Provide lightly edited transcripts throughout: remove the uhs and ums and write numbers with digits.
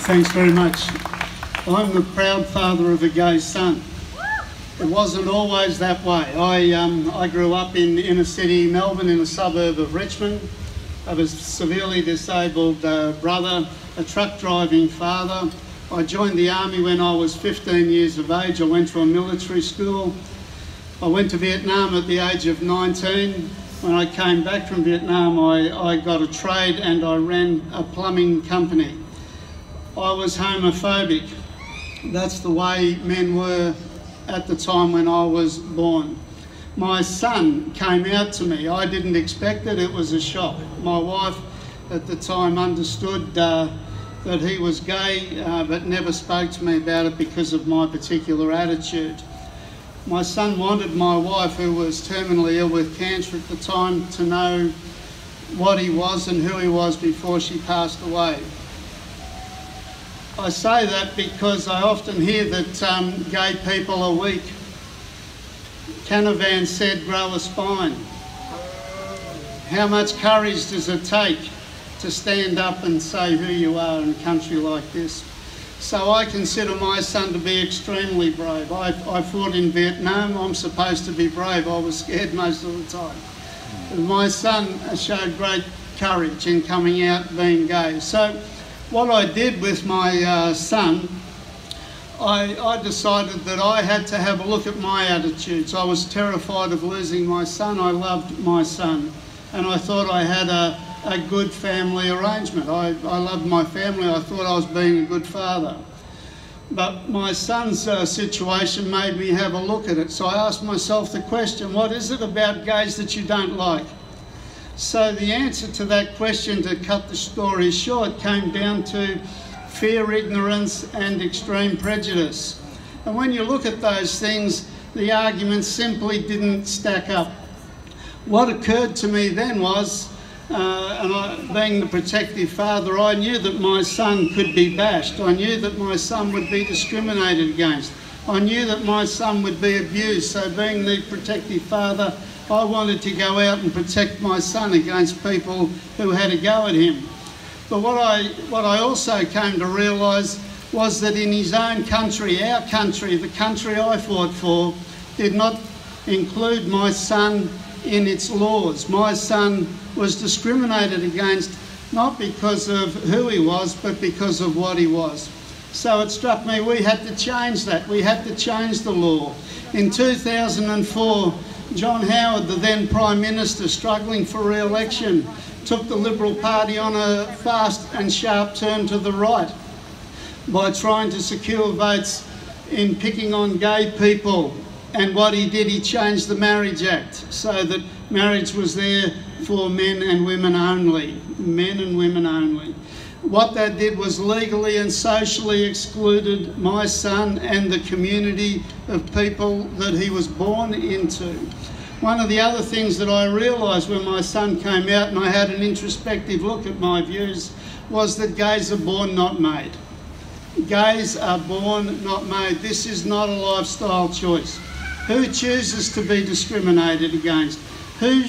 Thanks very much. I'm the proud father of a gay son. It wasn't always that way. I grew up in inner city Melbourne, in a suburb of Richmond. I was a severely disabled brother, a truck driving father. I joined the army when I was 15 years of age. I went to a military school. I went to Vietnam at the age of 19. When I came back from Vietnam, I got a trade and I ran a plumbing company. I was homophobic. That's the way men were at the time when I was born. My son came out to me. I didn't expect it. It was a shock. My wife at the time understood that he was gay, but never spoke to me about it because of my particular attitude. My son wanted my wife, who was terminally ill with cancer at the time, to know what he was and who he was before she passed away. I say that because I often hear that gay people are weak. Canavan said, grow a spine. How much courage does it take to stand up and say who you are in a country like this? So I consider my son to be extremely brave. I fought in Vietnam. I'm supposed to be brave. I was scared most of the time. And my son showed great courage in coming out being gay. So what I did with my son, I decided that I had to have a look at my attitudes. I was terrified of losing my son. I loved my son. And I thought I had a good family arrangement. I loved my family. I thought I was being a good father. But my son's situation made me have a look at it. So I asked myself the question, what is it about gays that you don't like? So the answer to that question, to cut the story short, came down to fear, ignorance and extreme prejudice. And when you look at those things, the arguments simply didn't stack up. What occurred to me then was, being the protective father, I knew that my son could be bashed. I knew that my son would be discriminated against. I knew that my son would be abused. So being the protective father, I wanted to go out and protect my son against people who had a go at him. But what I also came to realise was that in his own country, our country, the country I fought for, did not include my son in its laws. My son was discriminated against not because of who he was, but because of what he was. So it struck me we had to change that. We had to change the law. In 2004, John Howard, the then Prime Minister, struggling for re-election, took the Liberal Party on a fast and sharp turn to the right by trying to secure votes in picking on gay people. And what he did, he changed the Marriage Act so that marriage was there for men and women only. Men and women only. What that did was legally and socially excluded my son and the community of people that he was born into. One of the other things that I realised when my son came out and I had an introspective look at my views was that gays are born, not made. Gays are born, not made. This is not a lifestyle choice. Who chooses to be discriminated against? Who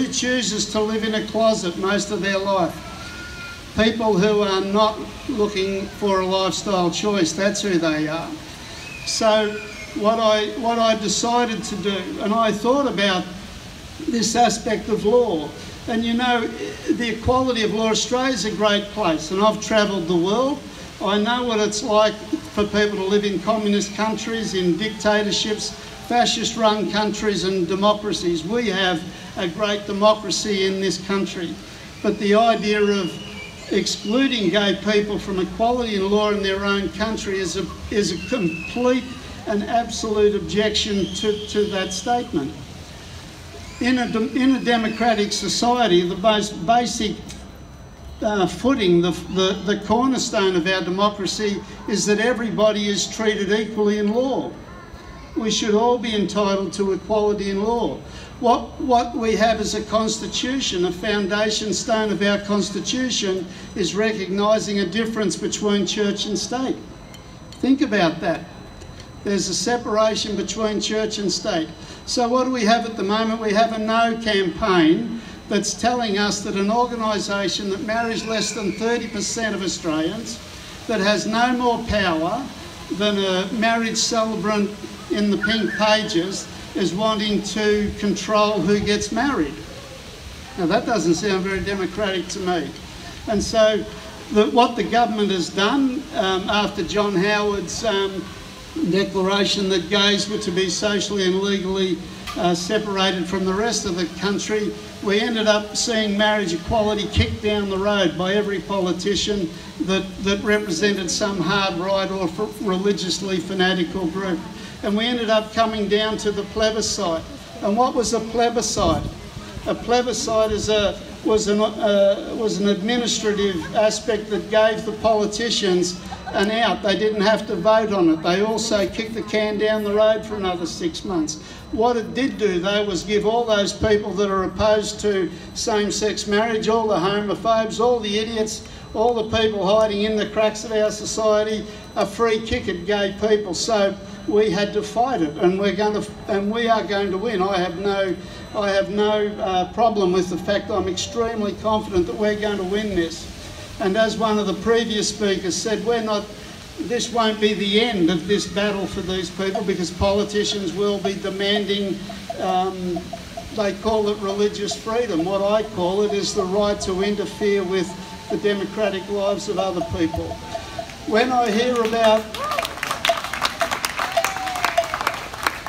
chooses to live in a closet most of their life? People who are not looking for a lifestyle choice, that's who they are. So what I decided to do, and I thought about this aspect of law, and you know, the equality of law, Australia's a great place, and I've travelled the world. I know what it's like for people to live in communist countries, in dictatorships, fascist-run countries and democracies. We have a great democracy in this country. But the idea of excluding gay people from equality in law in their own country is a complete and absolute objection to that statement. In a democratic society, the most basic footing, the cornerstone of our democracy is that everybody is treated equally in law. We should all be entitled to equality in law. What we have as a constitution, a foundation stone of our constitution, is recognising a difference between church and state. Think about that. There's a separation between church and state. So what do we have at the moment? We have a No campaign that's telling us that an organisation that marries less than 30% of Australians, that has no more power than a marriage celebrant in the pink pages is wanting to control who gets married. Now that doesn't sound very democratic to me. And so what the government has done after John Howard's declaration that gays were to be socially and legally separated from the rest of the country, we ended up seeing marriage equality kicked down the road by every politician that represented some hard right or religiously fanatical group. And we ended up coming down to the plebiscite. And what was a plebiscite? A plebiscite was an administrative aspect that gave the politicians an out. They didn't have to vote on it. They also kicked the can down the road for another 6 months. What it did do, though, was give all those people that are opposed to same-sex marriage, all the homophobes, all the idiots, all the people hiding in the cracks of our society, a free kick at gay people. So we had to fight it, and we are going to win. I have no problem with the fact I'm extremely confident that we're going to win this. And as one of the previous speakers said, this won't be the end of this battle for these people, because politicians will be demanding, they call it religious freedom. What I call it is the right to interfere with the democratic lives of other people. When I hear about,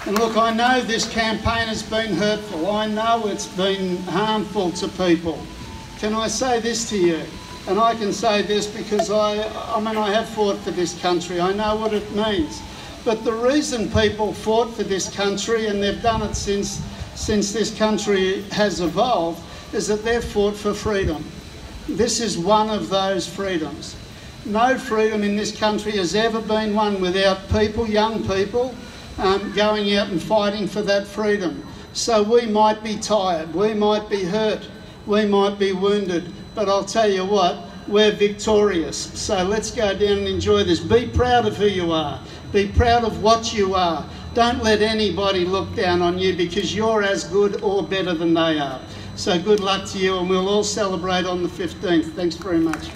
and look, I know this campaign has been hurtful. I know it's been harmful to people. Can I say this to you? And I can say this because I have fought for this country. I know what it means. But the reason people fought for this country, and they've done it since this country has evolved, is that they've fought for freedom. This is one of those freedoms. No freedom in this country has ever been won without people, young people, going out and fighting for that freedom. So we might be tired, we might be hurt, we might be wounded, but I'll tell you what, we're victorious. So let's go down and enjoy this. Be proud of who you are. Be proud of what you are. Don't let anybody look down on you, because you're as good or better than they are. So good luck to you, and we'll all celebrate on the 15th. Thanks very much.